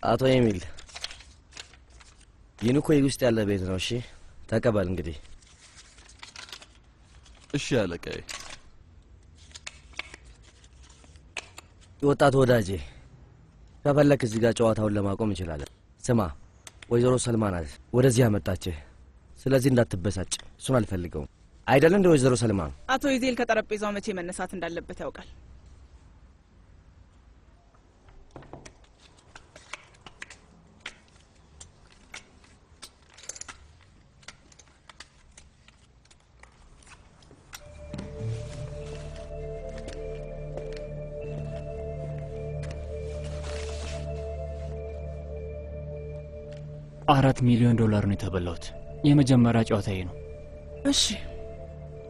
አቶ ኤሚል ይንኮይ ውስጥ ያለ ቤት ነው። እሺ ተቀበል እንግዲህ። እሺ አለቃዬ። ወጣት ወዳጄ ከፈለክ እዚህ ጋር ጨዋታውን ለማቆም እንችላለን። ስማ ወይዘሮ ሰልማ ናት ወደዚህ ያመጣችህ። ስለዚህ እንዳትበሳጭ፣ እሱን አልፈልገውም። አይደል እንደ ወይዘሮ ሰልማ? አቶ ይዜል ከጠረጴዛው መቼ መነሳት እንዳለበት ያውቃል። $4 ሚሊዮን ነው የተበላሁት። የመጀመሪያ ጨዋታዬ ነው። እሺ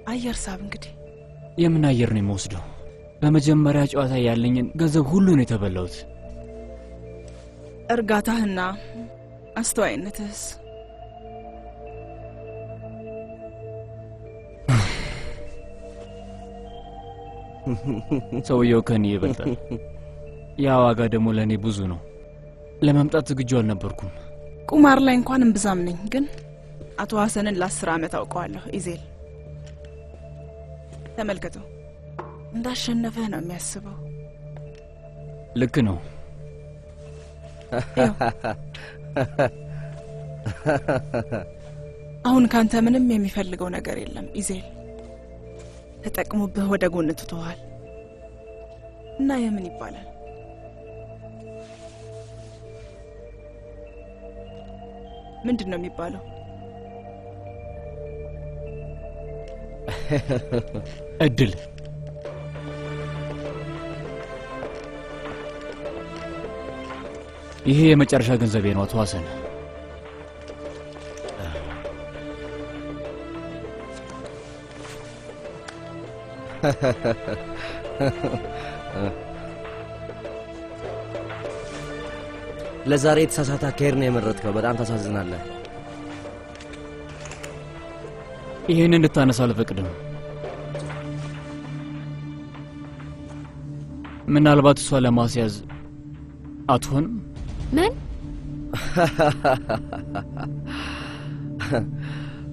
አየር ሳብ እንግዲህ። የምን አየር ነው የምወስደው? በመጀመሪያ ጨዋታ ያለኝን ገንዘብ ሁሉ ነው የተበላሁት። እርጋታህና አስተዋይነትስ? ሰውየው ከኔ ይበልጣል። ያ ዋጋ ደግሞ ለኔ ብዙ ነው። ለመምጣት ዝግጁ አልነበርኩም። ቁማር ላይ እንኳን እምብዛም ነኝ፣ ግን አቶ ሐሰንን ለ10 ዓመት አውቀዋለሁ። ኢዜል ተመልከተው፣ እንዳሸነፈ ነው የሚያስበው። ልክ ነው። አሁን ካንተ ምንም የሚፈልገው ነገር የለም ኢዜል። ተጠቅሞብህ ወደ ጎን ትተዋል እና የምን ይባላል? ምንድን ነው የሚባለው? እድል። ይሄ የመጨረሻ ገንዘቤ ነው አቶ ሐሰን። ለዛሬ የተሳሳተ አካሄድ ነው የመረጥከው። በጣም ታሳዝናለህ። ይሄን እንድታነሳ አልፈቅድም። ምናልባት እሷ ለማስያዝ አትሆንም? ምን?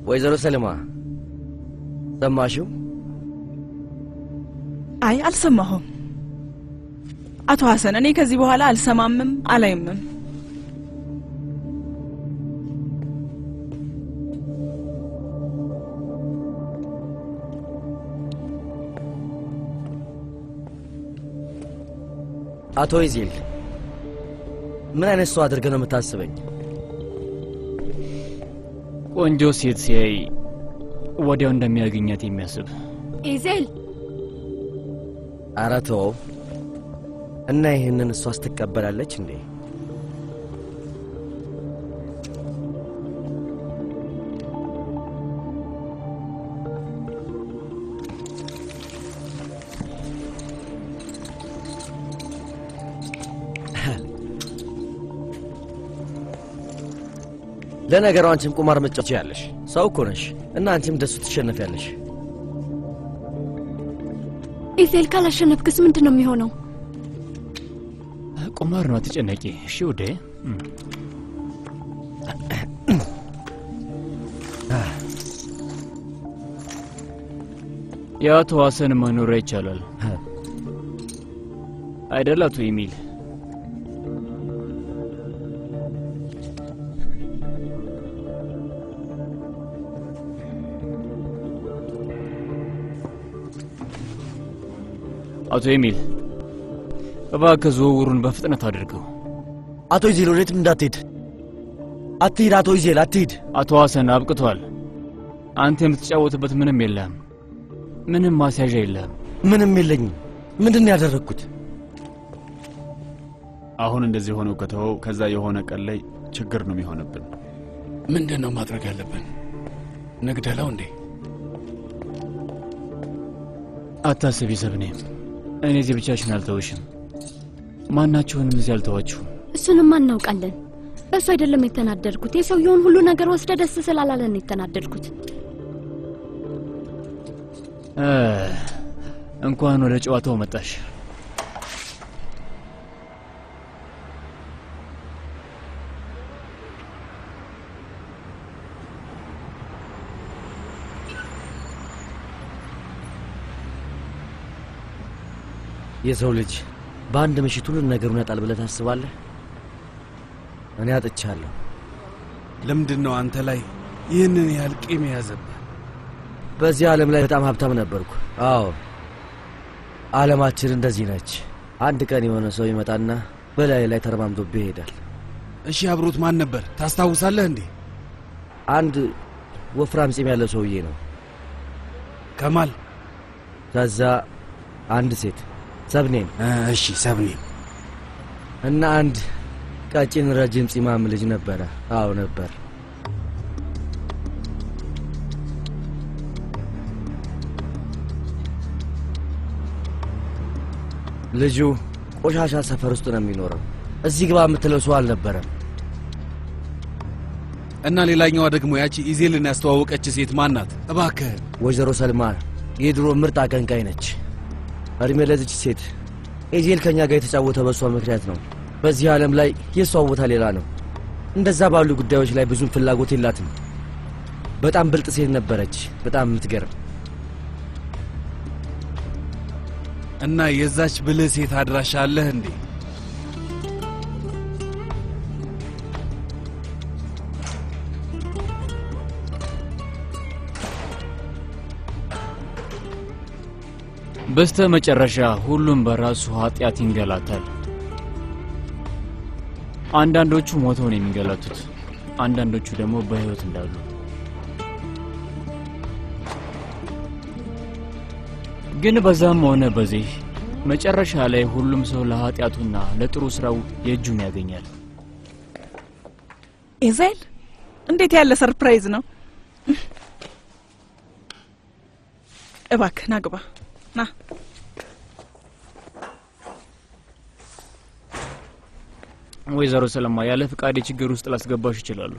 ወይዘሮ ሰልማ ሰማሽው? አይ አልሰማሁም አቶ ሐሰን። እኔ ከዚህ በኋላ አልሰማምም አላይምም። አቶ ይዜል ምን አይነት ሰው አድርገህ ነው የምታስበኝ? ቆንጆ ሴት ሲያይ ወዲያው እንደሚያገኛት የሚያስብ ኢዜል። ኧረ ተው እና ይሄንን እሷ አስተቀበላለች እንዴ? ለነገሩ አንቺም ቁማር መጫወት ያለሽ ሰው እኮ ነሽ እና አንቺም ደሱ ትሸነፊያለሽ። ኢዜል ካላሸነፍክስ ምንድን ነው የሚሆነው? ቁማር ነው፣ አትጨነቂ እሺ ውዴ። የአቶ ሐሰን መኖሪያ ይቻላል አይደል አቶ ኤሚል? አቶ ኤሚል እባክህ ዝውውሩን በፍጥነት አድርገው። አቶ ይዜል ወዴትም እንዳትሄድ። አትሂድ አቶ ይዜል አትሂድ። አቶ ሐሰን አብቅቷል። አንተ የምትጫወትበት ምንም የለም። ምንም ማስያዣ የለም። ምንም የለኝም። ምንድን ያደረኩት? አሁን እንደዚህ ሆነው ከተወው ከዛ የሆነ ቀን ላይ ችግር ነው የሚሆነብን። ምንድነው ማድረግ ያለብን? ንግደለው እንዴ? አታስቢ ሰብኔ፣ እኔ እዚህ ብቻሽን አልተውሽም። ማናችሁንም እዚህ አልተዋችሁም። እሱንም እናውቃለን። በሱ አይደለም የተናደድኩት። የሰውየውን ሁሉ ነገር ወስደ ደስ ስላላለን የተናደድኩት። እንኳን ወደ ጨዋታው መጣሽ። የሰው ልጅ በአንድ ምሽት ሁሉ ነገሩን ያጣል ብለህ ታስባለህ? እኔ አጥቻለሁ። ለምንድነው አንተ ላይ ይህንን ያህል ቂም የያዘብህ? በዚህ ዓለም ላይ በጣም ሀብታም ነበርኩ። አዎ ዓለማችን እንደዚህ ነች። አንድ ቀን የሆነ ሰው ይመጣና በላይ ላይ ተረማምዶብህ ይሄዳል። እሺ አብሮት ማን ነበር ታስታውሳለህ እንዴ? አንድ ወፍራም ጺም ያለው ሰውዬ ነው። ከማል። ከዛ አንድ ሴት ሰብኔም። እሺ ሰብኔም። እና አንድ ቀጭን ረጅም ጺማም ልጅ ነበረ። አዎ ነበር። ልጁ ቆሻሻ ሰፈር ውስጥ ነው የሚኖረው። እዚህ ግባ የምትለው ሰው አልነበረም። እና ሌላኛዋ ደግሞ ያቺ ኢዜልን ያስተዋወቀች ሴት ማን ናት? እባክህ። ወይዘሮ ሰልማን የድሮ ምርጥ አቀንቃይ ነች። እድሜ ለዚች ሴት ኢዜል ከኛ ጋር የተጫወተ በሷ ምክንያት ነው። በዚህ ዓለም ላይ የሷ ቦታ ሌላ ነው። እንደዛ ባሉ ጉዳዮች ላይ ብዙም ፍላጎት የላትም። በጣም ብልጥ ሴት ነበረች። በጣም የምትገርም። እና የዛች ብልህ ሴት አድራሻ አለህ እንዴ? በስተ መጨረሻ ሁሉም በራሱ ኃጢአት ይንገላታል። አንዳንዶቹ ሞተው ነው የሚንገላቱት፣ አንዳንዶቹ ደግሞ በህይወት እንዳሉ። ግን በዛም ሆነ በዚህ መጨረሻ ላይ ሁሉም ሰው ለኃጢአቱና ለጥሩ ስራው የእጁን ያገኛል። ኢዜል እንዴት ያለ ሰርፕራይዝ ነው! እባክህ ና ግባ ና። ወይዘሮ ሰለማ ያለ ፍቃድ ችግር ውስጥ ላስገባሽ ይችላል።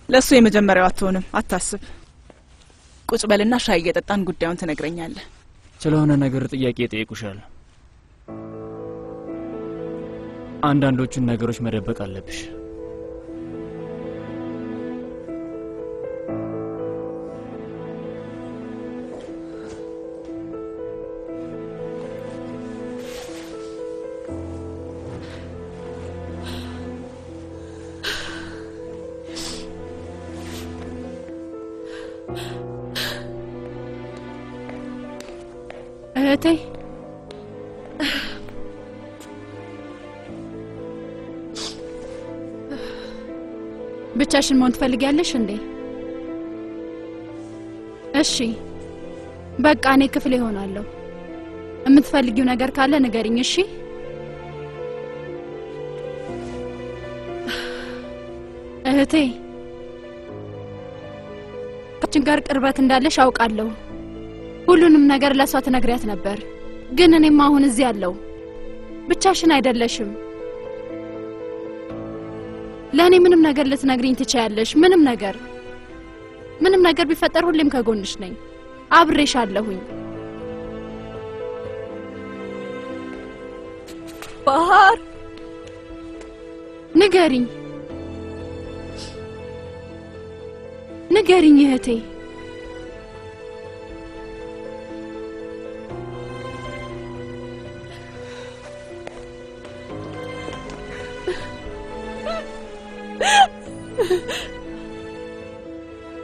ለሱ የመጀመሪያው አትሆንም፣ አታስብ። ቁጭ በልና ሻይ እየጠጣን ጉዳዩን ትነግረኛለህ። ስለሆነ ነገር ጥያቄ ይጠይቁሻል። አንዳንዶቹን ነገሮች መደበቅ አለብሽ። እህቴ ብቻሽን መሆን ትፈልጊያለሽ እንዴ? እሺ በቃ እኔ ክፍል እሆናለሁ። የምትፈልጊው ነገር ካለ ንገሪኝ። እሺ እህቴ ከችን ጋር ቅርበት እንዳለሽ አውቃለሁ። ሁሉንም ነገር ለሷ ትነግሪያት ነበር። ግን እኔም አሁን እዚህ ያለው ብቻሽን አይደለሽም። ለኔ ምንም ነገር ልትነግሪኝ ትችያለሽ። ምንም ነገር ቢፈጠር ሁሌም ከጎንሽ ነኝ። አብሬሻለሁኝ። ባህር ንገሪኝ እህቴ።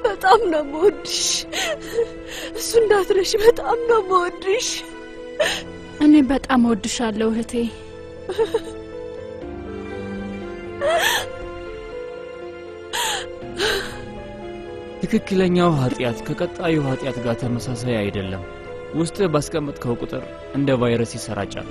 በጣም ነው የምወድሽ። እሱ እንዳትረሽ። በጣም ነው የምወድሽ። እኔ በጣም እወድሻለሁ እህቴ። ትክክለኛው ኃጢአት ከቀጣዩ ኃጢአት ጋር ተመሳሳይ አይደለም። ውስጥ ባስቀመጥከው ቁጥር እንደ ቫይረስ ይሰራጫል።